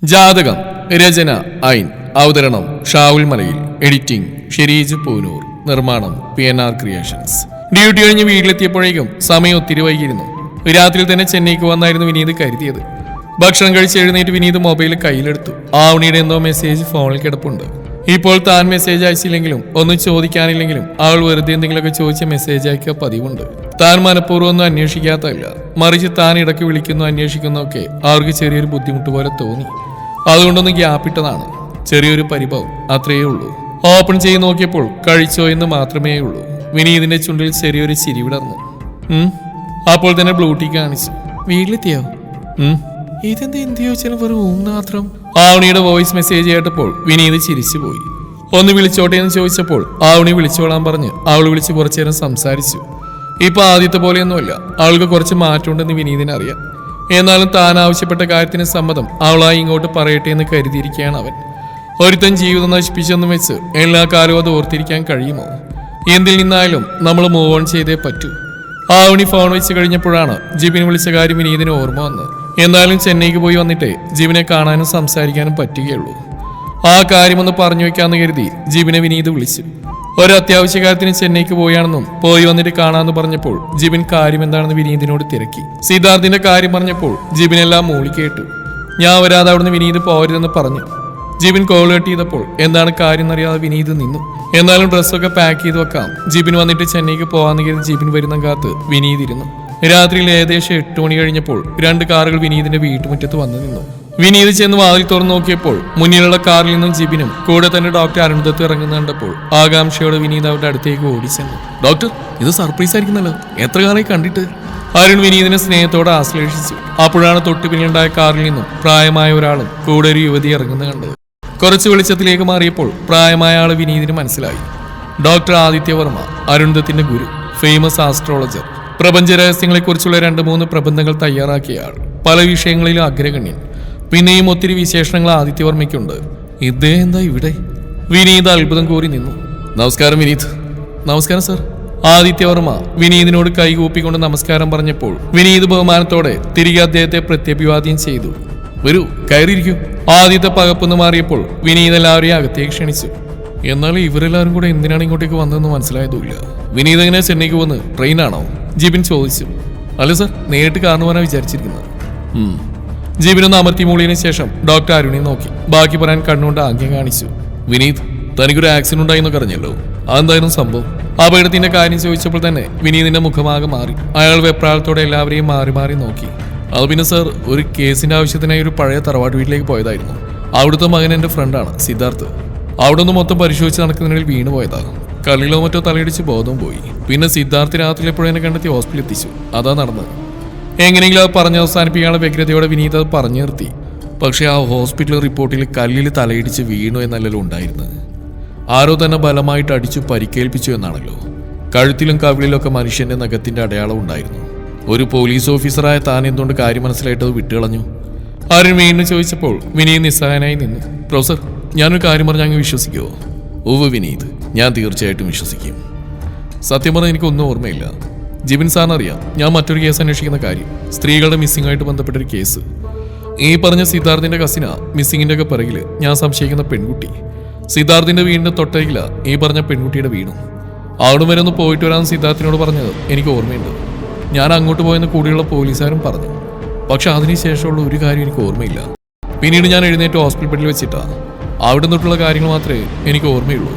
ജാതകം രചന ഐൻ അവതരണം ഷാവുൽ മലയിൽ എഡിറ്റിംഗ് ഷെരീജ് പൂനൂർ നിർമ്മാണം PNR ക്രിയേഷൻസ്. ഡ്യൂട്ടി കഴിഞ്ഞ് വീട്ടിലെത്തിയപ്പോഴേക്കും സമയം ഒത്തിരി വൈകിയിരുന്നു. രാത്രിയിൽ തന്നെ ചെന്നൈക്ക് വന്നായിരുന്നു വിനീത് കരുതിയത്. ഭക്ഷണം കഴിച്ച് എഴുന്നേറ്റ് വിനീത് മൊബൈൽ കയ്യിലെടുത്തു. ആവണിയുടെ എന്തോ മെസ്സേജ് ഫോണിൽ കിടപ്പുണ്ട്. ഇപ്പോൾ താൻ മെസ്സേജ് അയച്ചില്ലെങ്കിലും ഒന്നും ചോദിക്കാനില്ലെങ്കിലും അവൾ വെറുതെ എന്തെങ്കിലുമൊക്കെ ചോദിച്ച മെസ്സേജ് അയക്കുക പതിവുണ്ട്. താൻ മനഃപൂർവ്വം ഒന്നും അന്വേഷിക്കാത്തല്ല, മറിച്ച് താൻ ഇടയ്ക്ക് വിളിക്കുന്നു അന്വേഷിക്കുന്നൊക്കെ അവർക്ക് ചെറിയൊരു ബുദ്ധിമുട്ട് പോലെ തോന്നി. അതുകൊണ്ടൊന്ന് ഗ്യാപ്പിട്ടതാണ്. ചെറിയൊരു പരിഭവം, അത്രയേ ഉള്ളൂ. ഓപ്പൺ ചെയ്ത് നോക്കിയപ്പോൾ കഴിച്ചോ എന്ന് മാത്രമേ ഉള്ളൂ. വിനീതിന്റെ ചുണ്ടിൽ ചെറിയൊരു ചിരി വിടർന്നു. അപ്പോൾ തന്നെ ബ്ലൂടീ കാണിച്ചു. വീട്ടിലെത്തിയോ? ഇതെന്താ എന്ത് ചോദിച്ചാലും വെറും മാത്രം. ആവണിയുടെ വോയിസ് മെസ്സേജ് കേട്ടപ്പോൾ വിനീത് ചിരിച്ചുപോയി. ഒന്ന് വിളിച്ചോട്ടെ എന്ന് ചോദിച്ചപ്പോൾ ആവണി വിളിച്ചോളാൻ പറഞ്ഞ് അവൾ വിളിച്ച് കുറച്ചു നേരം സംസാരിച്ചു. ഇപ്പൊ ആദ്യത്തെ പോലെയൊന്നുമല്ല, അവൾക്ക് കുറച്ച് മാറ്റമുണ്ടെന്ന് വിനീതിന് അറിയാം. എന്നാലും താൻ ആവശ്യപ്പെട്ട കാര്യത്തിന് സമ്മതം അവളായി ഇങ്ങോട്ട് പറയട്ടെ എന്ന് കരുതിയിരിക്കുകയാണ് അവൻ. ഒരുത്തൻ ജീവിതം നശിപ്പിച്ചെന്ന് വെച്ച് എല്ലാ കാലവും അത് ഓർത്തിരിക്കാൻ കഴിയുമോ? എന്തിൽ നിന്നായാലും നമ്മൾ മൂവ് ഓൺ ചെയ്തേ പറ്റൂ. ആവണി ഫോൺ വെച്ച് കഴിഞ്ഞപ്പോഴാണ് ജിബിന് വിളിച്ച കാര്യം വിനീതിന് ഓർമ്മ വന്നത്. എന്നാലും ചെന്നൈക്ക് പോയി വന്നിട്ടേ ജിബിനെ കാണാനും സംസാരിക്കാനും പറ്റുകയുള്ളൂ. ആ കാര്യമൊന്ന് പറഞ്ഞു വെക്കാന്ന് കരുതി ജിബിനെ വിനീത് വിളിച്ചു. ഒരു അത്യാവശ്യ കാര്യത്തിന് ചെന്നൈക്ക് പോയാണെന്നും പോയി വന്നിട്ട് കാണാമെന്ന് പറഞ്ഞപ്പോൾ ജിബിൻ കാര്യം എന്താണെന്ന് വിനീതിനോട് തിരക്കി. സിദ്ധാർത്ഥിന്റെ കാര്യം പറഞ്ഞപ്പോൾ ജിബിനെല്ലാം മൂളി കേട്ടു. ഞാൻ വരാതെ അവിടുന്ന് വിനീത് പോരുതെന്ന് പറഞ്ഞു. ജിബിൻ കോൾ കട്ട് ചെയ്തപ്പോൾ എന്താണ് കാര്യം എന്നറിയാതെ വിനീത് നിന്നു. എന്നാലും ഡ്രസ്സൊക്കെ പാക്ക് ചെയ്ത് വെക്കാം, ജിബിൻ വന്നിട്ട് ചെന്നൈക്ക് പോകാന്ന് കരുതി ജിബിൻ വരുന്ന കാത്ത് വിനീത് ഇരുന്നു. രാത്രിയിൽ ഏകദേശം 8 മണി കഴിഞ്ഞപ്പോൾ 2 കാറുകൾ വിനീതിന്റെ വീട്ടുമുറ്റത്ത് വന്നു നിന്നു. വിനീത് ചെന്ന് വാതിൽ തുറന്നു നോക്കിയപ്പോൾ മുന്നിലുള്ള കാറിൽ നിന്നും ജിബിനും കൂടെ തന്നെ ഡോക്ടർ അരുൺദത്ത് ഇറങ്ങുന്ന കണ്ടപ്പോൾ ആകാംക്ഷയോടെ വിനീത് അവരുടെ അടുത്തേക്ക് ഓടിച്ചെന്നു. ഡോക്ടർ, ഇത് സർപ്രൈസ് ആയിരിക്കുന്നല്ലോ, എത്ര കാലമായി കണ്ടിട്ട്? അരുൺ വിനീതിനെ സ്നേഹത്തോടെ ആശ്ലേഷിച്ചു. അപ്പോഴാണ് തൊട്ടു പിന്നിലുണ്ടായ കാറിൽ നിന്നും പ്രായമായ ഒരാളും കൂടെ ഒരു യുവതി ഇറങ്ങുന്നത് കണ്ടത്. കുറച്ച് വെളിച്ചത്തിലേക്ക് മാറിയപ്പോൾ പ്രായമായ ആള് വിനീതിന് മനസ്സിലായി. ഡോക്ടർ ആദിത്യവർമ്മ, അരുൺദത്തിന്റെ ഗുരു, ഫേമസ് ആസ്ട്രോളജർ. പ്രപഞ്ച രഹസ്യങ്ങളെക്കുറിച്ചുള്ള 2-3 പ്രബന്ധങ്ങൾ തയ്യാറാക്കിയ ആൾ, പല വിഷയങ്ങളിലും അഗ്രഗണ്യൻ. പിന്നെയും ഒത്തിരി വിശേഷണങ്ങൾ ആദിത്യവർമ്മയ്ക്കുണ്ട്. ഇദ്ദേഹം എന്താ ഇവിടെ? വിനീത് അത്ഭുതം കൂറി നിന്നു. നമസ്കാരം വിനീത്. നമസ്കാരം സർ. ആദിത്യവർമ്മ വിനീതിനോട് കൈകൂപ്പിക്കൊണ്ട് നമസ്കാരം പറഞ്ഞപ്പോൾ വിനീത് ബഹുമാനത്തോടെ തിരികെ അദ്ദേഹത്തെ പ്രത്യഭിവാദ്യം ചെയ്തു. വരൂ, കയറിയിരിക്കൂ. ആദ്യത്തെ പകപ്പൊന്ന് മാറിയപ്പോൾ വിനീത് എല്ലാവരെയും അകത്തേക്ക് ക്ഷണിച്ചു. എന്നാൽ ഇവരെല്ലാവരും കൂടെ എന്തിനാണ് ഇങ്ങോട്ടേക്ക് വന്നതെന്ന് മനസ്സിലായതുമില്ല. വിനീത് എങ്ങനെ ചെന്നൈക്ക് വന്ന് ട്രെയിനാണോ? ജിബിൻ ചോദിച്ചു. അല്ല സർ, നേരിട്ട് കാരണവരാണ് വിചാരിച്ചിരിക്കുന്നത്. ജിബിനൊന്ന് അമർത്തി മൂളിയതിനു ശേഷം ഡോക്ടർ അരുണിനെ നോക്കി ബാക്കി പറയാൻ കണ്ണുകൊണ്ട് ആംഗ്യം കാണിച്ചു. വിനീത്, തനിക്കൊരു ആക്സിഡന്റ് ഉണ്ടായിന്നൊക്കെ അറിഞ്ഞല്ലോ, അതെന്തായിരുന്നു സംഭവം? അപകടത്തിന്റെ കാര്യം ചോദിച്ചപ്പോൾ തന്നെ വിനീതിന്റെ മുഖമാകെ മാറി. അയാൾ വെപ്രാളത്തോടെ എല്ലാവരെയും മാറി മാറി നോക്കി. അത് പിന്നെ സർ, ഒരു കേസിന്റെ ആവശ്യത്തിനായി ഒരു പഴയ തറവാട്ട് വീട്ടിലേക്ക് പോയതായിരുന്നു. അവിടുത്തെ മകൻ എന്റെ ഫ്രണ്ടാണ് സിദ്ധാർത്ഥ്. അവിടെ നിന്ന് മൊത്തം പരിശോധിച്ച് നടക്കുന്നതിനിടയിൽ വീണ് പോയതാ. കല്ലിലോ മറ്റോ തലയിടിച്ച് ബോധം പോയി. പിന്നെ സിദ്ധാർത്ഥ് രാത്രി എപ്പോഴും എന്നെ കണ്ടെത്തി ഹോസ്പിറ്റലിൽ എത്തിച്ചു. അതാ നടന്നത്. എങ്ങനെയെങ്കിലും അത് പറഞ്ഞ് അവസാനിപ്പിക്കാനുള്ള വ്യഗ്രതയോടെ വിനീത് അത് പറഞ്ഞു നിർത്തി. പക്ഷെ ആ ഹോസ്പിറ്റൽ റിപ്പോർട്ടിൽ കല്ലിൽ തലയിടിച്ച് വീണു എന്നല്ലല്ലോ ഉണ്ടായിരുന്നത്. ആരോ തന്നെ ബലമായിട്ട് അടിച്ചു പരിക്കേൽപ്പിച്ചു എന്നാണല്ലോ. കഴുത്തിലും കവിളിലൊക്കെ മനുഷ്യന്റെ നഖത്തിന്റെ അടയാളം ഉണ്ടായിരുന്നു. ഒരു പോലീസ് ഓഫീസറായ താൻ എന്തുകൊണ്ട് കാര്യം മനസ്സിലായിട്ടത് വിട്ടുകളഞ്ഞു? ആരും വീണ്ടും ചോദിച്ചപ്പോൾ വിനീത് നിസ്സഹായനായി നിന്നു. പ്രൊഫസർ, ഞാനൊരു കാര്യം പറഞ്ഞാൽ അങ്ങ് വിശ്വസിക്കുമോ? ഉവ്വ് വിനീത്, ഞാൻ തീർച്ചയായിട്ടും വിശ്വസിക്കും. സത്യം പറഞ്ഞാൽ എനിക്കൊന്നും ഓർമ്മയില്ല. ജിബിൻ സാറിനറിയാം ഞാൻ മറ്റൊരു കേസ് അന്വേഷിക്കുന്ന കാര്യം, സ്ത്രീകളുടെ മിസ്സിംഗ് ആയിട്ട് ബന്ധപ്പെട്ടൊരു കേസ്. ഈ പറഞ്ഞ സിദ്ധാർത്ഥിന്റെ കസിന മിസ്സിങ്ങിന്റെ ഒക്കെ പിറകില് ഞാൻ സംശയിക്കുന്ന പെൺകുട്ടി. സിദ്ധാർത്ഥിന്റെ വീടിന്റെ തൊട്ടരികില ഈ പറഞ്ഞ പെൺകുട്ടിയുടെ വീണു. അവിടെ വരെ ഒന്ന് പോയിട്ട് വരാൻ സിദ്ധാർത്ഥിനോട് പറഞ്ഞത് എനിക്ക് ഓർമ്മയുണ്ട്. ഞാൻ അങ്ങോട്ട് പോയെന്ന് കൂടിയുള്ള പോലീസുകാരും പറഞ്ഞു. പക്ഷെ അതിനുശേഷമുള്ള ഒരു കാര്യം എനിക്ക് ഓർമ്മയില്ല. പിന്നീട് ഞാൻ എഴുന്നേറ്റ് ഹോസ്പിറ്റൽ ബെഡിൽ വെച്ചിട്ടാ. അവിടെ നിന്നിട്ടുള്ള കാര്യങ്ങൾ മാത്രമേ എനിക്ക് ഓർമ്മയുള്ളൂ.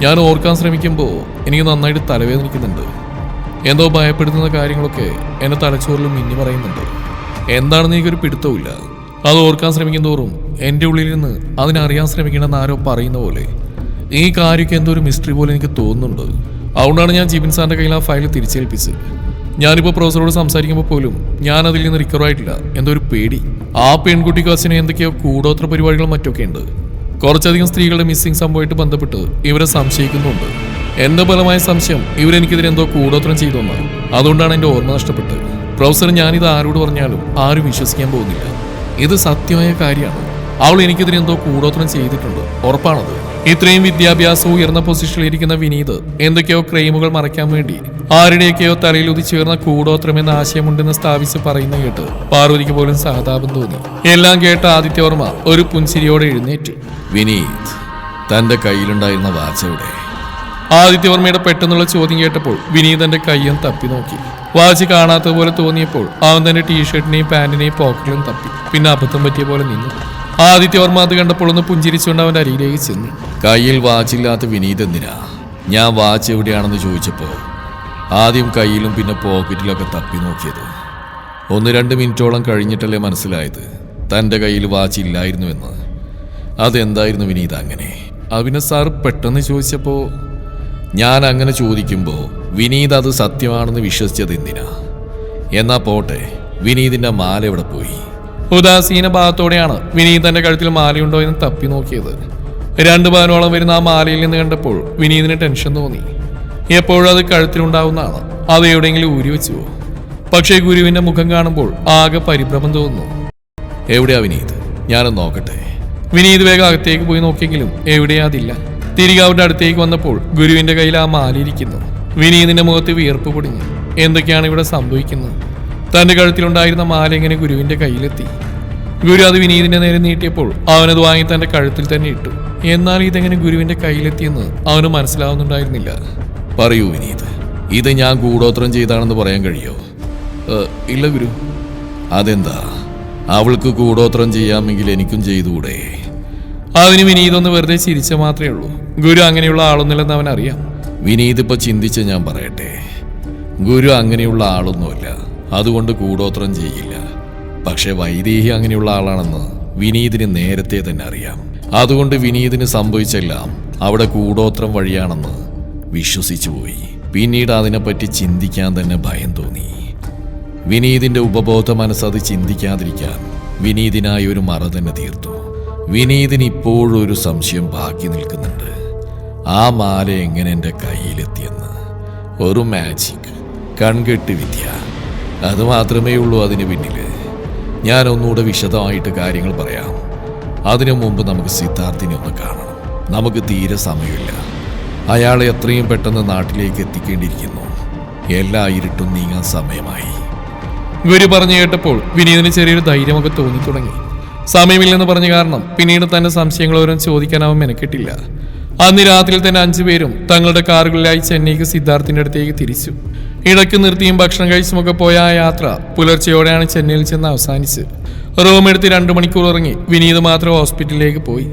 ഞാൻ ഓർക്കാൻ ശ്രമിക്കുമ്പോൾ എനിക്ക് നന്നായിട്ട് തലവേദനിക്കുന്നുണ്ട്. എന്തോ ഭയപ്പെടുത്തുന്ന കാര്യങ്ങളൊക്കെ എന്നെ തലച്ചോറിലും മിന്നി പറയുന്നുണ്ട്. എന്താണെന്ന് എനിക്കൊരു പിടുത്തവുമില്ല. അത് ഓർക്കാൻ ശ്രമിക്കും തോറും എൻ്റെ ഉള്ളിലിരുന്ന് അതിനറിയാൻ ശ്രമിക്കണമെന്ന് ആരോ പറയുന്ന പോലെ ഈ കാര്യമൊക്കെ എന്തോ ഒരു മിസ്റ്ററി പോലെ എനിക്ക് തോന്നുന്നുണ്ട്. അതുകൊണ്ടാണ് ഞാൻ ജിബിൻ സാറിൻ്റെ കയ്യിൽ ആ ഫയൽ തിരിച്ചേൽപ്പിച്ചത്. ഞാനിപ്പോൾ പ്രൊഫസറോട് സംസാരിക്കുമ്പോൾ പോലും ഞാൻ അതിൽ നിന്ന് റിക്കവർ ആയിട്ടില്ല. എന്തോ ഒരു പേടി. ആ പെൺകുട്ടി കസിന് എന്തൊക്കെയോ കൂടോത്ര പരിപാടികളും മറ്റൊക്കെ ഉണ്ട്. കുറച്ചധികം സ്ത്രീകളുടെ മിസ്സിംഗ് സംഭവമായിട്ട് ബന്ധപ്പെട്ട് ഇവരെ സംശയിക്കുന്നുണ്ട്. എന്റെ ബലമായ സംശയം ഇവരെനിക്കെതിരെ എന്തോ കൂടോത്രം ചെയ്തോന്നാണ്. അതുകൊണ്ടാണ് എന്റെ ഓർമ്മ നഷ്ടപ്പെട്ടത്. പ്രൊഫസർ, ഞാനിത് ആരോട് പറഞ്ഞാലും ആരും വിശ്വസിക്കാൻ പോകുന്നില്ല. ഇത് സത്യമായ കാര്യമാണ്. അവൾ എനിക്കെതിരെ എന്തോ കൂടോത്രം ചെയ്തിട്ടുണ്ട്, ഉറപ്പാണത്. ഇത്രയും വിദ്യാഭ്യാസം ഉയർന്ന പൊസിഷനിലിരിക്കുന്ന വിനീത് എന്തൊക്കെയോ ക്രൈമുകൾ മറയ്ക്കാൻ വേണ്ടി ആരുടെയൊക്കെയോ തലയിൽ ഉദിച്ചേർന്ന കൂടോത്രം എന്ന ആശയമുണ്ടെന്ന് സ്ഥാപിച്ച് പറയുന്ന കേട്ട് പാർവതിക്ക് പോലും സഹതാപം തോന്നി. എല്ലാം കേട്ട ആദിത്യവർമ്മ ഒരു പുൻസിരിയോടെ എഴുന്നേറ്റു. വിനീത്, തന്റെ കയ്യിലുണ്ടായിരുന്ന വാച്ച് എവിടെ? ആദിത്യവർമ്മയുടെ പെട്ടെന്നുള്ള ചോദ്യം കേട്ടപ്പോൾ വിനീതന്റെ കയ്യും തപ്പി നോക്കി. വാച്ച് കാണാത്തതുപോലെ തോന്നിയപ്പോൾ അവൻ തന്റെ ടീഷർട്ടിനെയും പാന്റിനെയും പോക്കറ്റിലും തപ്പി. പിന്നെ അബദ്ധം പറ്റിയ പോലെ നിന്നു. ആദിത്യവർമ്മ അത് കണ്ടപ്പോൾ ഒന്ന് പുഞ്ചിരിച്ചുകൊണ്ട് അവന്റെ അരിയിലേക്ക് ചെന്നു. കയ്യിൽ വാച്ചില്ലാത്ത വിനീത് എന്തിനാ ഞാൻ വാച്ച് എവിടെയാണെന്ന് ചോദിച്ചപ്പോൾ ആദ്യം കയ്യിലും പിന്നെ പോക്കറ്റിലൊക്കെ തപ്പി നോക്കിയത്? 1-2 മിനിറ്റോളം കഴിഞ്ഞിട്ടല്ലേ മനസ്സിലായത് തന്റെ കയ്യിൽ വാച്ച് ഇല്ലായിരുന്നുവെന്ന്. അതെന്തായിരുന്നു വിനീത് അങ്ങനെ? അഭിന സാർ പെട്ടെന്ന് ചോദിച്ചപ്പോൾ ഞാൻ അങ്ങനെ ചോദിക്കുമ്പോൾ വിനീത് അത് സത്യമാണെന്ന് വിശ്വസിച്ചത് എന്തിനാ? എന്നാ പോട്ടെ, വിനീതിന്റെ മാല എവിടെ പോയി? ഉദാസീന ഭാഗത്തോടെയാണ് വിനീത് തന്റെ കഴുത്തിൽ മാലയുണ്ടോ എന്ന് തപ്പി നോക്കിയത്. 2 പവനോളം വരുന്ന ആ മാലയിൽ നിന്ന് കണ്ടപ്പോൾ വിനീതിന് ടെൻഷൻ തോന്നി. എപ്പോഴും അത് കഴുത്തിലുണ്ടാവുന്നതാണ്, അത് എവിടെയെങ്കിലും ഊരി വെച്ചുവോ? പക്ഷേ ഗുരുവിന്റെ മുഖം കാണുമ്പോൾ ആകെ പരിഭ്രമം തോന്നുന്നു. എവിടെയാ വിനീത്? ഞാനൊന്ന് നോക്കട്ടെ. വിനീത് വേഗം അകത്തേക്ക് പോയി നോക്കിയെങ്കിലും എവിടെയാ അതില്ല. തിരികെ അവരുടെ അടുത്തേക്ക് വന്നപ്പോൾ ഗുരുവിന്റെ കയ്യിൽ ആ മാലയിരിക്കുന്നു. വിനീതിന്റെ മുഖത്ത് വിയർപ്പ് പൊടിഞ്ഞു. എന്തൊക്കെയാണ് ഇവിടെ സംഭവിക്കുന്നത്? തന്റെ കഴുത്തിലുണ്ടായിരുന്ന മാല എങ്ങനെ ഗുരുവിന്റെ കയ്യിലെത്തി? ഗുരു അത് വിനീതിന്റെ നേരെ നീട്ടിയപ്പോൾ അവനത് വാങ്ങി തന്റെ കഴുത്തിൽ തന്നെ ഇട്ടു. എന്നാൽ ഇതെങ്ങനെ ഗുരുവിന്റെ കയ്യിലെത്തിയെന്ന് അവന് മനസ്സിലാവുന്നുണ്ടായിരുന്നില്ല. പറയൂ വിനീത്, ഇത് ഞാൻ കൂടോത്രം ചെയ്താണെന്ന് പറയാൻ കഴിയോ? ഇല്ല ഗുരു. അതെന്താ? അവൾക്ക് കൂടോത്രം ചെയ്യാമെങ്കിൽ എനിക്കും ചെയ്തുകൂടെ? അതിന് വിനീത് ഒന്ന് വെറുതെ ചിരിച്ച മാത്രമേ ഉള്ളൂ. ഗുരു അങ്ങനെയുള്ള ആളൊന്നുമില്ലെന്ന് അവൻ അറിയാം. വിനീത് ഇപ്പൊ ചിന്തിച്ച് ഞാൻ പറയട്ടെ, ഗുരു അങ്ങനെയുള്ള ആളൊന്നുമല്ല, അതുകൊണ്ട് കൂടോത്രം ചെയ്യില്ല. പക്ഷെ വൈദേഹി അങ്ങനെയുള്ള ആളാണെന്ന് വിനീതിന് നേരത്തെ തന്നെ അറിയാം. അതുകൊണ്ട് വിനീതിന് സംഭവിച്ചെല്ലാം അവിടെ കൂടോത്രം വഴിയാണെന്ന് വിശ്വസിച്ചു പോയി. പിന്നീട് അതിനെപ്പറ്റി ചിന്തിക്കാൻ തന്നെ ഭയം തോന്നി. വിനീതിന്റെ ഉപബോധ മനസ്സത് ചിന്തിക്കാതിരിക്കാൻ വിനീതിനായി ഒരു മറ തന്നെ തീർത്തു. വിനീതിന് ഇപ്പോഴും ഒരു സംശയം ബാക്കി നിൽക്കുന്നുണ്ട്. ആ മാല എങ്ങനെ എൻ്റെ കയ്യിലെത്തിയെന്ന്. ഒരു മാജിക്, കൺകെട്ട് വിദ്യ, അത് മാത്രമേ ഉള്ളൂ അതിന് പിന്നിൽ. ഞാൻ ഒന്നുകൂടെ വിശദമായിട്ട് കാര്യങ്ങൾ പറയാം. അതിനു മുമ്പ് നമുക്ക് സിദ്ധാർത്ഥിനെ ഒന്ന് കാണണം. നമുക്ക് തീരെ സമയമില്ല. അയാളെ എത്രയും പെട്ടെന്ന് നാട്ടിലേക്ക് എത്തിക്കേണ്ടിയിരിക്കുന്നു. എല്ലാ ഇരുട്ടും നീങ്ങാൻ സമയമായി. ഗുരു പറഞ്ഞു കേട്ടപ്പോൾ വിനീതിന് ചെറിയൊരു ധൈര്യമൊക്കെ തോന്നി തുടങ്ങി. സമയമില്ലെന്ന് പറഞ്ഞ കാരണം പിന്നീട് തന്നെ സംശയങ്ങൾ ഓരോ ചോദിക്കാൻ അവൻ മെനക്കെട്ടില്ല. അന്ന് രാത്രിയിൽ തന്നെ 5 പേരും തങ്ങളുടെ കാറുകളിലായി ചെന്നൈക്ക് സിദ്ധാർത്ഥിന്റെ അടുത്തേക്ക് തിരിച്ചു. ഇടയ്ക്ക് നിർത്തിയും ഭക്ഷണം കഴിച്ചുമൊക്കെ പോയ ആ യാത്ര പുലർച്ചെയോടെയാണ് ചെന്നൈയിൽ ചെന്ന് അവസാനിച്ച്. റൂം എടുത്ത് 2 മണിക്കൂർ ഇറങ്ങി വിനീത് മാത്രം ഹോസ്പിറ്റലിലേക്ക് പോയി.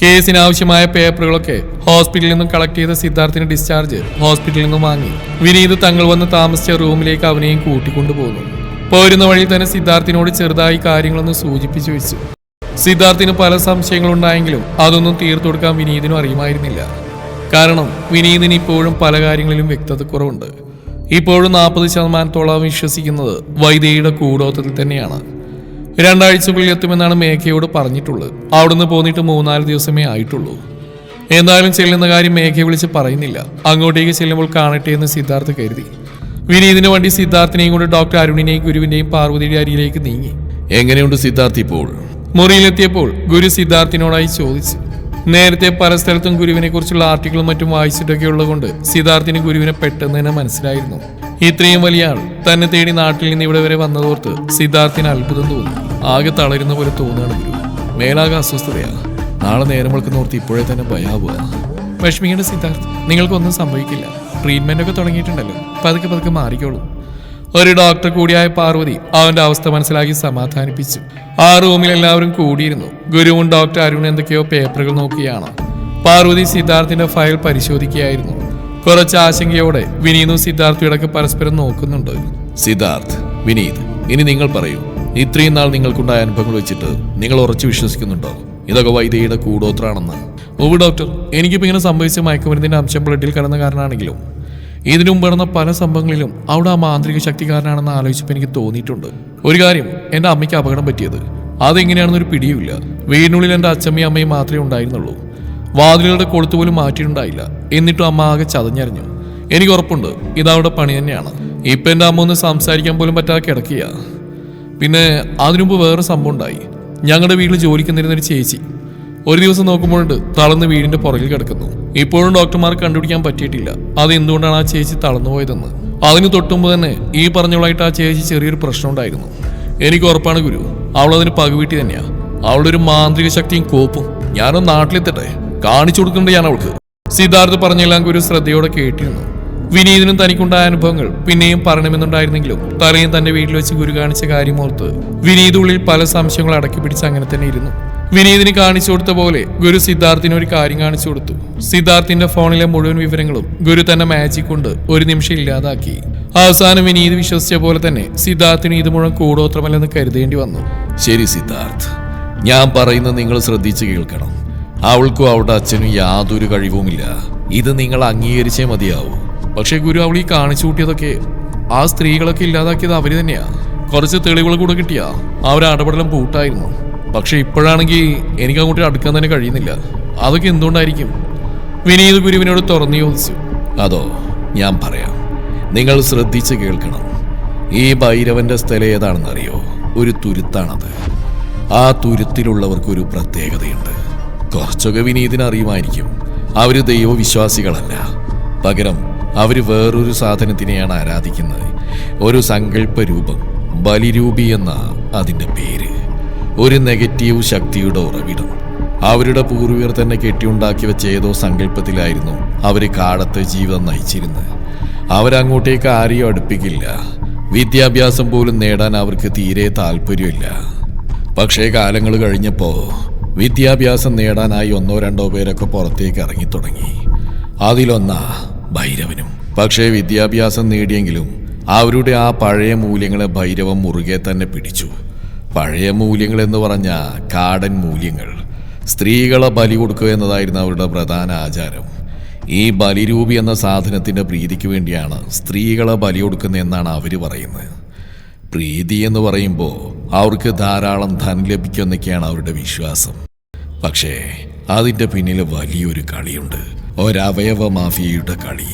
കേസിന് ആവശ്യമായ പേപ്പറുകളൊക്കെ ഹോസ്പിറ്റലിൽ നിന്നും കളക്ട് ചെയ്ത സിദ്ധാർത്ഥിന് ഡിസ്ചാർജ് ഹോസ്പിറ്റലിൽ നിന്നും വാങ്ങി വിനീത് തങ്ങൾ വന്ന് താമസിച്ച റൂമിലേക്ക് അവനെയും കൂട്ടിക്കൊണ്ടുപോകുന്നു. പോരുന്ന വഴി തന്നെ സിദ്ധാർത്ഥിനോട് ചെറുതായി കാര്യങ്ങളൊന്ന് സൂചിപ്പിച്ചു വെച്ചു. സിദ്ധാർത്ഥിന് പല സംശയങ്ങളുണ്ടായെങ്കിലും അതൊന്നും തീർത്തു കൊടുക്കാൻ വിനീതിനും അറിയുമായിരുന്നില്ല. കാരണം വിനീതിന് ഇപ്പോഴും പല കാര്യങ്ങളിലും വ്യക്തതക്കുറവുണ്ട്. ഇപ്പോഴും 40% വിശ്വസിക്കുന്നത് വൈദേഹിയുടെ കൂടോത്രത്തിൽ തന്നെയാണ്. 2 ആഴ്ചക്കുള്ളിൽ എത്തുമെന്നാണ് മേഘയോട് പറഞ്ഞിട്ടുള്ളത്. അവിടുന്ന് പോന്നിട്ട് 3-4 ദിവസമേ ആയിട്ടുള്ളൂ. എന്തായാലും ചെല്ലുന്ന കാര്യം മേഘയെ വിളിച്ച് പറയുന്നില്ല. അങ്ങോട്ടേക്ക് ചെല്ലുമ്പോൾ കാണട്ടെ എന്ന് സിദ്ധാർത്ഥ് കരുതി. വിനീതിന്റെ വണ്ടി സിദ്ധാർത്ഥിനെയും കൊണ്ട് ഡോക്ടർ അരുണിനെയും ഗുരുവിന്റെയും പാർവതിയുടെ അരിയിലേക്ക് നീങ്ങി. എങ്ങനെയുണ്ട് സിദ്ധാർത്ഥ് ഇപ്പോൾ? മുറിയിലെത്തിയപ്പോൾ ഗുരു സിദ്ധാർത്ഥിനോടായി ചോദിച്ചു. നേരത്തെ പല സ്ഥലത്തും ഗുരുവിനെ കുറിച്ചുള്ള ആർട്ടിക്കിളും മറ്റും വായിച്ചിട്ടൊക്കെ ഉള്ളതുകൊണ്ട് സിദ്ധാർത്ഥിന് ഗുരുവിനെ പെട്ടെന്ന് തന്നെ മനസ്സിലായിരുന്നു. ഇത്രയും വലിയ ആൾ തന്നെ തേടി നാട്ടിൽ നിന്ന് ഇവിടെ വരെ വന്നതോർത്ത് സിദ്ധാർത്ഥിന് അത്ഭുതം തോന്നി. ആകെ തളരുന്ന പോലെ തോന്നുകയാണ് ഗുരു. മേലാകെ അസ്വസ്ഥതയാ. നാളെ നേരം വെളുക്കുന്നോർത്ത് ഇപ്പോഴേ തന്നെ ഭയാവുക. വിഷമിക്കേണ്ട സിദ്ധാർത്ഥ്, നിങ്ങൾക്കൊന്നും സംഭവിക്കില്ല. ട്രീറ്റ്മെന്റ് ഒക്കെ തുടങ്ങിയിട്ടുണ്ടല്ലോ, പതുക്കെ പതുക്കെ മാറിക്കോളൂ. ഒരു ഡോക്ടർ കൂടിയായ പാർവതി അവന്റെ അവസ്ഥ മനസ്സിലാക്കി സമാധാനിപ്പിച്ചു. ആ റൂമിൽ എല്ലാവരും കൂടിയിരുന്നു. ഗുരുവും ഡോക്ടർ അരുൺ എന്തൊക്കെയോ പേപ്പറുകൾ നോക്കിയാണ്. പാർവതി സിദ്ധാർത്ഥിന്റെ ഫയൽ പരിശോധിക്കുകയായിരുന്നു. കുറച്ച് ആശങ്കയോടെ വിനീതും സിദ്ധാർത്ഥും ഇടയ്ക്ക് പരസ്പരം നോക്കുന്നുണ്ട്. സിദ്ധാർത്ഥ്, വിനീത്, ഇനി നിങ്ങൾ പറയൂ. ഇത്രയും നാൾ നിങ്ങൾക്കുണ്ടായ അനുഭവങ്ങൾ വെച്ചിട്ട് നിങ്ങൾ ഉറച്ചു വിശ്വസിക്കുന്നുണ്ടോ ഇതൊക്കെ വൈദേഹിയുടെ കൂടോത്രാണെന്ന്? ഓ ഡോക്ടർ, എനിക്കിപ്പോൾ ഇങ്ങനെ സംഭവിച്ച മയക്കുമരുന്നിന്റെ അംശം ബ്ലഡിൽ കടന്ന കാരണമാണെങ്കിലും ഇതിനു മുമ്പ് നടന്ന പല സംഭവങ്ങളിലും അവിടെ ആ മാന്ത്രിക ശക്തിക്കാരനാണെന്ന് ആലോചിച്ചപ്പോൾ എനിക്ക് തോന്നിയിട്ടുണ്ട്. ഒരു കാര്യം, എൻ്റെ അമ്മയ്ക്ക് അപകടം പറ്റിയത് അതെങ്ങനെയാണെന്നൊരു പിടിയുമില്ല. വീടിനുള്ളിൽ എൻ്റെ അച്ഛമ്മയും അമ്മയും മാത്രമേ ഉണ്ടായിരുന്നുള്ളൂ. വാതിലുകളുടെ കൊളുത്തുപോലും മാറ്റിയിട്ടുണ്ടായില്ല. എന്നിട്ടും അമ്മ ആകെ ചതഞ്ഞറിഞ്ഞു. എനിക്ക് ഉറപ്പുണ്ട് ഇതവിടെ പണി തന്നെയാണ്. ഇപ്പം എൻ്റെ അമ്മ ഒന്ന് സംസാരിക്കാൻ പോലും പറ്റാതെ കിടക്കുക. പിന്നെ അതിനുമുമ്പ് വേറെ സംഭവം ഉണ്ടായി. ഞങ്ങളുടെ വീട്ടിൽ ജോലിക്ക് നിന്നിരുന്നൊരു ചേച്ചി. ഒരു ദിവസം നോക്കുമ്പോഴുണ്ട് തളർന്ന് വീടിന്റെ പുറകിൽ കിടക്കുന്നു. ഇപ്പോഴും ഡോക്ടർമാർക്ക് കണ്ടുപിടിക്കാൻ പറ്റിയിട്ടില്ല അത് എന്തുകൊണ്ടാണ് ആ ചേച്ചി തളർന്നു പോയതെന്ന്. അതിന് തൊട്ടുമ്പ് തന്നെ ഈ പറഞ്ഞവളായിട്ട് ആ ചേച്ചി ചെറിയൊരു പ്രശ്നം ഉണ്ടായിരുന്നു. എനിക്ക് ഉറപ്പാണ് ഗുരു, അവളതിന് പകുവീട്ടി തന്നെയാ. അവളുടെ ഒരു മാന്ത്രിക ശക്തിയും കോപ്പും ഞാനൊന്ന് നാട്ടിലെത്തട്ടെ, കാണിച്ചു കൊടുക്കണ്ടേ ഞാൻ അവൾക്ക്. സിദ്ധാർത്ഥ് പറഞ്ഞെല്ലാം ഗുരു ശ്രദ്ധയോടെ കേട്ടിരുന്നു. വിനീതിനും തനിക്കുണ്ടായ അനുഭവങ്ങൾ പിന്നെയും പറയണമെന്നുണ്ടായിരുന്നെങ്കിലും തലയും തന്റെ വീട്ടിൽ വെച്ച് ഗുരു കാണിച്ച കാര്യമോർത്ത് വിനീത് ഉള്ളിൽ പല സംശയങ്ങൾ അടക്കി പിടിച്ച് അങ്ങനെ തന്നെ ഇരുന്നു. വിനീതിന് കാണിച്ചു കൊടുത്ത പോലെ ഗുരു സിദ്ധാർത്ഥിന് ഒരു കാര്യം കാണിച്ചു കൊടുത്തു. സിദ്ധാർത്ഥിന്റെ ഫോണിലെ മുഴുവൻ വിവരങ്ങളും ഗുരു തന്നെ മാജിക് കൊണ്ട് ഒരു നിമിഷം ഇല്ലാതാക്കി. അവസാനം വിനീത് വിശ്വസിച്ച പോലെ തന്നെ സിദ്ധാർത്ഥിന് ഇത് മുഴുവൻ കൂടോത്രമല്ലെന്ന് കരുതേണ്ടി വന്നു. ശരി സിദ്ധാർത്ഥ്, ഞാൻ പറയുന്നത് നിങ്ങൾ ശ്രദ്ധിച്ച് കേൾക്കണം. അവൾക്കും അവളുടെ അച്ഛനും യാതൊരു കഴിവുമില്ല. ഇത് നിങ്ങൾ അംഗീകരിച്ചേ മതിയാവൂ. പക്ഷെ ഗുരു, അവൾ ഈ കാണിച്ചു കൂട്ടിയതൊക്കെ ആ സ്ത്രീകളൊക്കെ ഇല്ലാതാക്കിയത് അവര് തന്നെയാ. കുറച്ച് തെളിവുകൾ കൂടെ കിട്ടിയാ അവരുടെ ഇടപെടലും പൂട്ടായിരുന്നു. പക്ഷെ ഇപ്പോഴാണെങ്കിൽ എനിക്ക് അങ്ങോട്ട് അടുക്കാൻ തന്നെ കഴിയുന്നില്ല. അതൊക്കെ എന്തുകൊണ്ടായിരിക്കും? വിനീത് ഗുരുവിനോട് തുറന്നു ചോദിച്ചു. അതോ, ഞാൻ പറയാം, നിങ്ങൾ ശ്രദ്ധിച്ച് കേൾക്കണം. ഈ ഭൈരവന്റെ സ്ഥലം ഏതാണെന്നറിയോ? ഒരു തുരുത്താണത്. ആ തുരുത്തിലുള്ളവർക്കൊരു പ്രത്യേകതയുണ്ട്. കുറച്ചൊക്കെ വിനീതിന് അറിയുമായിരിക്കും. അവര് ദൈവവിശ്വാസികളല്ല. പകരം അവര് വേറൊരു സാധനത്തിനെയാണ് ആരാധിക്കുന്നത്. ഒരു സങ്കല്പ രൂപം, ബലിരൂപി എന്ന അതിൻ്റെ പേര്. ഒരു നെഗറ്റീവ് ശക്തിയുടെ ഉറവിടം. അവരുടെ പൂർവികർ തന്നെ കെട്ടിയുണ്ടാക്കി വെച്ച ഏതോ സങ്കല്പത്തിലായിരുന്നു അവര് കാടത്തെ ജീവിതം നയിച്ചിരുന്നത്. അവരങ്ങോട്ടേക്ക് ആരെയും അടുപ്പിക്കില്ല. വിദ്യാഭ്യാസം പോലും നേടാൻ അവർക്ക് തീരെ താല്പര്യമില്ല. പക്ഷേ കാലങ്ങൾ കഴിഞ്ഞപ്പോൾ വിദ്യാഭ്യാസം നേടാനായി 1-2 പേരൊക്കെ പുറത്തേക്ക് ഇറങ്ങിത്തുടങ്ങി. അതിലൊന്നാ ഭൈരവനും. പക്ഷേ വിദ്യാഭ്യാസം നേടിയെങ്കിലും അവരുടെ ആ പഴയ മൂല്യങ്ങളെ ഭൈരവൻ മുറുകെ തന്നെ പിടിച്ചു. പഴയ മൂല്യങ്ങൾ എന്ന് പറഞ്ഞാൽ കാടൻ മൂല്യങ്ങൾ. സ്ത്രീകളെ ബലി കൊടുക്കുക എന്നതായിരുന്നു അവരുടെ പ്രധാന ആചാരം. ഈ ബലിരൂപി എന്ന സാധനത്തിൻ്റെ പ്രീതിക്ക് വേണ്ടിയാണ് സ്ത്രീകളെ ബലി കൊടുക്കുന്നതെന്നാണ് അവർ പറയുന്നത്. പ്രീതി എന്ന് പറയുമ്പോൾ അവർക്ക് ധാരാളം ധനം ലഭിക്കുമെന്നൊക്കെയാണ് അവരുടെ വിശ്വാസം. പക്ഷേ അതിൻ്റെ പിന്നിൽ വലിയൊരു കളിയുണ്ട്, ഒരവയവ മാഫിയയുടെ കളി.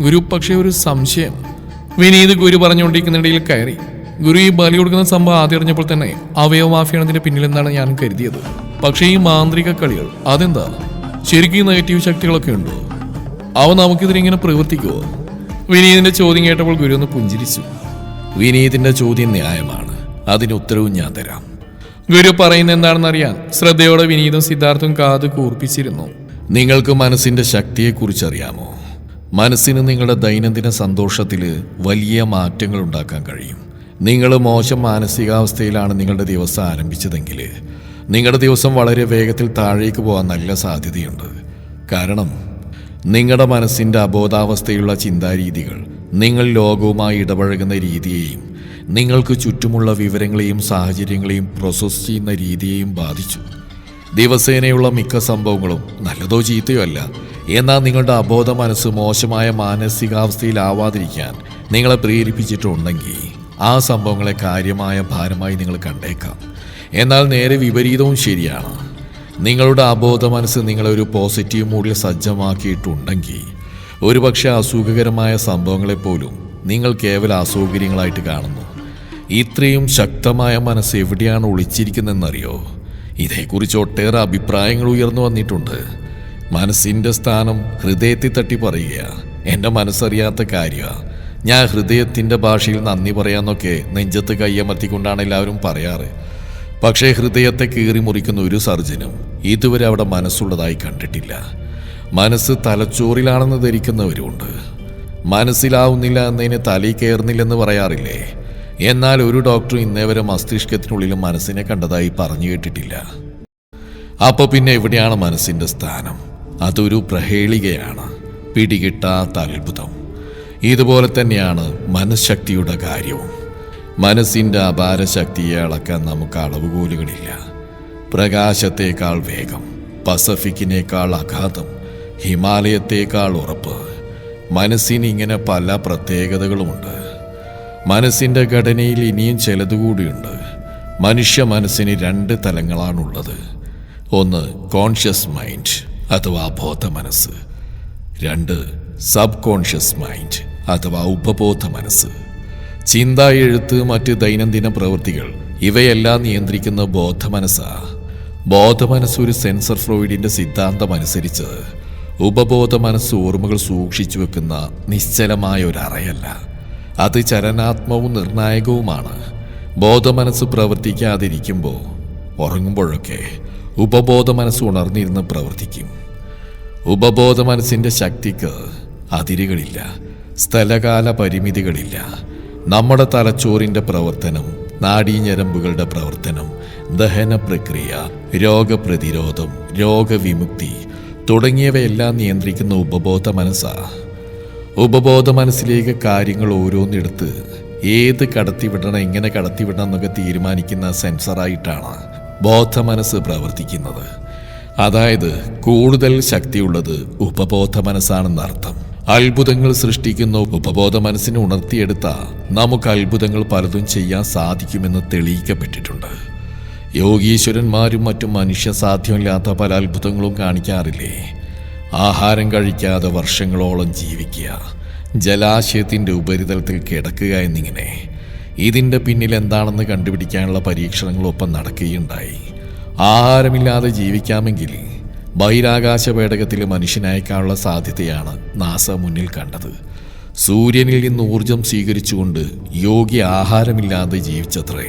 ഗുരു, പക്ഷേ ഒരു സംശയം. വിനീത് ഗുരു പറഞ്ഞുകൊണ്ടിരിക്കുന്നിടയിൽ കയറി. ഗുരു, ഈ ബലി കൊടുക്കുന്ന സംഭവം ആദ്യം അറിഞ്ഞപ്പോൾ തന്നെ അവയവ മാഫിയാണതിന്റെ പിന്നിലെന്നാണ് ഞാൻ കരുതിയത്. പക്ഷേ ഈ മാന്ത്രിക കളികൾ അതെന്താ? ശരിക്കും നെഗറ്റീവ് ശക്തികളൊക്കെ ഉണ്ടോ? അവ നമുക്കിതിലിങ്ങനെ പ്രവർത്തിക്കുമോ? വിനീതിന്റെ ചോദ്യം കേട്ടപ്പോൾ ഗുരു ഒന്ന് പുഞ്ചിരിച്ചു. വിനീതിന്റെ ചോദ്യം ന്യായമാണ്. അതിന് ഉത്തരവും ഞാൻ തരാം. ഗുരു പറയുന്നത് എന്താണെന്നറിയാൻ ശ്രദ്ധയോടെ വിനീതും സിദ്ധാർത്ഥും കാത് കൂർപ്പിച്ചിരുന്നു. നിങ്ങൾക്ക് മനസ്സിന്റെ ശക്തിയെക്കുറിച്ചറിയാമോ? മനസ്സിന് നിങ്ങളുടെ ദൈനംദിന സന്തോഷത്തിൽ വലിയ മാറ്റങ്ങൾ ഉണ്ടാക്കാൻ കഴിയും. നിങ്ങൾ മോശം മാനസികാവസ്ഥയിലാണ് നിങ്ങളുടെ ദിവസം ആരംഭിച്ചതെങ്കിൽ നിങ്ങളുടെ ദിവസം വളരെ വേഗത്തിൽ താഴേക്ക് പോകാൻ നല്ല സാധ്യതയുണ്ട്. കാരണം നിങ്ങളുടെ മനസ്സിൻ്റെ അബോധാവസ്ഥയുള്ള ചിന്താരീതികൾ നിങ്ങൾ ലോകവുമായി ഇടപഴകുന്ന രീതിയെയും നിങ്ങൾക്ക് ചുറ്റുമുള്ള വിവരങ്ങളെയും സാഹചര്യങ്ങളെയും പ്രോസസ് ചെയ്യുന്ന രീതിയെയും ബാധിച്ചു. ദിവസേനയുള്ള മിക്ക സംഭവങ്ങളും നല്ലതോ ചീത്തയോ അല്ല, എന്നാൽ നിങ്ങളുടെ അബോധ മനസ്സ് മോശമായ മാനസികാവസ്ഥയിലാവാതിരിക്കാൻ നിങ്ങളെ പ്രേരിപ്പിച്ചിട്ടുണ്ടെങ്കിൽ ആ സംഭവങ്ങളെ കാര്യമായ ഭാരമായി നിങ്ങൾ കണ്ടേക്കാം. എന്നാൽ നേരെ വിപരീതവും ശരിയാണ്. നിങ്ങളുടെ അബോധ മനസ്സ് നിങ്ങളെ ഒരു പോസിറ്റീവ് മൂഡിൽ സജ്ജമാക്കിയിട്ടുണ്ടെങ്കിൽ ഒരുപക്ഷെ അസുഖകരമായ സംഭവങ്ങളെപ്പോലും നിങ്ങൾ കേവല അസൗകര്യങ്ങളായിട്ട് കാണുന്നു. ഇത്രയും ശക്തമായ മനസ്സ് എവിടെയാണ് ഒളിച്ചിരിക്കുന്നതെന്നറിയോ? ഇതേക്കുറിച്ച് ഒട്ടേറെ അഭിപ്രായങ്ങൾ ഉയർന്നു വന്നിട്ടുണ്ട്. മനസ്സിൻ്റെ സ്ഥാനം ഹൃദയത്തിൽ തട്ടി പറയുക എൻ്റെ മനസ്സറിയാത്ത കാര്യമാണ്. ഞാൻ ഹൃദയത്തിൻ്റെ ഭാഷയിൽ നന്ദി പറയാമെന്നൊക്കെ നെഞ്ചത്ത് കയ്യമർത്തിക്കൊണ്ടാണ് എല്ലാവരും പറയാറ്. പക്ഷേ ഹൃദയത്തെ കീറി മുറിക്കുന്ന ഒരു സർജനും ഇതുവരെ അവിടെ മനസ്സുള്ളതായി കണ്ടിട്ടില്ല. മനസ്സ് തലച്ചോറിലാണെന്ന് ധരിക്കുന്നവരുമുണ്ട്. മനസ്സിലാവുന്നില്ല എന്നതിന് തലയിൽ കയറുന്നില്ലെന്ന് പറയാറില്ലേ? എന്നാൽ ഒരു ഡോക്ടർ ഇന്നേവരെ മസ്തിഷ്കത്തിനുള്ളിലും മനസ്സിനെ കണ്ടതായി പറഞ്ഞു കേട്ടിട്ടില്ല. അപ്പോൾ പിന്നെ എവിടെയാണ് മനസ്സിൻ്റെ സ്ഥാനം? അതൊരു പ്രഹേളികയാണ്, പിടികിട്ടാത്ത അത്ഭുതം. ഇതുപോലെ തന്നെയാണ് മനഃശക്തിയുടെ കാര്യവും. മനസ്സിൻ്റെ അപാരശക്തിയെ അളക്കാൻ നമുക്ക് അളവുകോലുകളില്ല. പ്രകാശത്തേക്കാൾ വേഗം, പസഫിക്കിനേക്കാൾ അഗാധം, ഹിമാലയത്തേക്കാൾ ഉറപ്പ്. മനസ്സിന് ഇങ്ങനെ പല പ്രത്യേകതകളുമുണ്ട്. മനസ്സിൻ്റെ ഘടനയിൽ ഇനിയും ചിലതുകൂടിയുണ്ട്. മനുഷ്യ മനസ്സിന് 2 തലങ്ങളാണുള്ളത്. ഒന്ന് കോൺഷ്യസ് മൈൻഡ് അഥവാ ബോധ മനസ്സ്, 2 സബ് കോൺഷ്യസ് മൈൻഡ് അഥവാ ഉപബോധ മനസ്സ്. ചിന്ത, എഴുത്ത്, മറ്റ് ദൈനംദിന പ്രവൃത്തികൾ ഇവയെല്ലാം നിയന്ത്രിക്കുന്ന ബോധമനസ്സാ. ബോധമനസ്സ് ഒരു സെൻസർ ഫ്രോയിഡിന്റെ സിദ്ധാന്തം അനുസരിച്ച് ഉപബോധ മനസ്സ് ഓർമ്മകൾ സൂക്ഷിച്ചു വെക്കുന്ന നിശ്ചലമായ ഒരു അറയല്ല. അത് ചലനാത്മവും നിർണായകവുമാണ്. ബോധമനസ്സ് പ്രവർത്തിക്കാതിരിക്കുമ്പോൾ ഉറങ്ങുമ്പോഴൊക്കെ ഉപബോധ മനസ്സ് ഉണർന്നിരുന്ന് പ്രവർത്തിക്കും. ഉപബോധ മനസ്സിൻ്റെ ശക്തിക്ക് അതിരുകളില്ല, സ്ഥലകാല പരിമിതികളില്ല. നമ്മുടെ തലച്ചോറിൻ്റെ പ്രവർത്തനം, നാഡീഞരമ്പുകളുടെ പ്രവർത്തനം, ദഹന പ്രക്രിയ, രോഗപ്രതിരോധം, രോഗവിമുക്തി തുടങ്ങിയവയെല്ലാം നിയന്ത്രിക്കുന്ന ഉപബോധ മനസ്സാ. ഉപബോധ മനസ്സിലേക്ക് കാര്യങ്ങൾ ഓരോന്നെടുത്ത് ഏത് കടത്തിവിടണം, എങ്ങനെ കടത്തിവിടണം എന്നൊക്കെ തീരുമാനിക്കുന്ന സെൻസറായിട്ടാണ് ബോധ മനസ്സ് പ്രവർത്തിക്കുന്നത്. അതായത് കൂടുതൽ ശക്തിയുള്ളത് ഉപബോധ മനസ്സാണെന്നർത്ഥം. അത്ഭുതങ്ങൾ സൃഷ്ടിക്കുന്ന ഉപബോധ മനസ്സിനെ ഉണർത്തിയെടുത്ത നമുക്ക് അത്ഭുതങ്ങൾ പലതും ചെയ്യാൻ സാധിക്കുമെന്ന് തെളിയിക്കപ്പെട്ടിട്ടുണ്ട്. യോഗീശ്വരന്മാരും മറ്റും മനുഷ്യ സാധ്യമില്ലാത്ത പല അത്ഭുതങ്ങളും കാണിക്കാറില്ലേ? ആഹാരം കഴിക്കാതെ വർഷങ്ങളോളം ജീവിക്കുക, ജലാശയത്തിൻ്റെ ഉപരിതലത്തിൽ കിടക്കുക എന്നിങ്ങനെ. ഇതിൻ്റെ പിന്നിൽ എന്താണെന്ന് കണ്ടുപിടിക്കാനുള്ള പരീക്ഷണങ്ങളൊപ്പം നടക്കുകയുണ്ടായി. ആഹാരമില്ലാതെ ജീവിക്കാമെങ്കിൽ ബഹിരാകാശ പേടകത്തിൽ മനുഷ്യനയക്കാനുള്ള സാധ്യതയാണ് നാസ മുന്നിൽ കണ്ടത്. സൂര്യനിൽ നിന്ന് ഊർജം സ്വീകരിച്ചുകൊണ്ട് യോഗി ആഹാരമില്ലാതെ ജീവിച്ചത്രേ.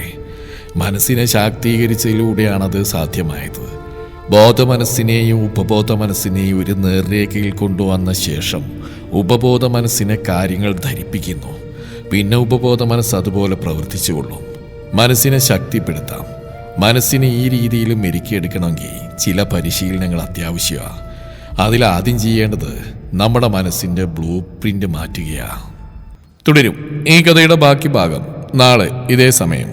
മനസ്സിനെ ശാക്തീകരിച്ചതിലൂടെയാണത് സാധ്യമായത്. ബോധമനസ്സിനെയും ഉപബോധ മനസ്സിനെയും ഒരു നേർരേഖയിൽ കൊണ്ടുവന്ന ശേഷം ഉപബോധ മനസ്സിനെ കാര്യങ്ങൾ ധരിപ്പിക്കുന്നു. പിന്നെ ഉപബോധ മനസ്സ് അതുപോലെ പ്രവർത്തിച്ചുകൊള്ളും. മനസ്സിനെ ശക്തിപ്പെടുത്താം. മനസ്സിനെ ഈ രീതിയിൽ മെരുക്കിയെടുക്കണമെങ്കിൽ ചില പരിശീലനങ്ങൾ അത്യാവശ്യമാണ്. അതിലാദ്യം ചെയ്യേണ്ടത് നമ്മുടെ മനസ്സിൻ്റെ ബ്ലൂ പ്രിന്റ് മാറ്റുകയാണ്. തുടരും ഈ കഥയുടെ ബാക്കി ഭാഗം നാളെ ഇതേ സമയം.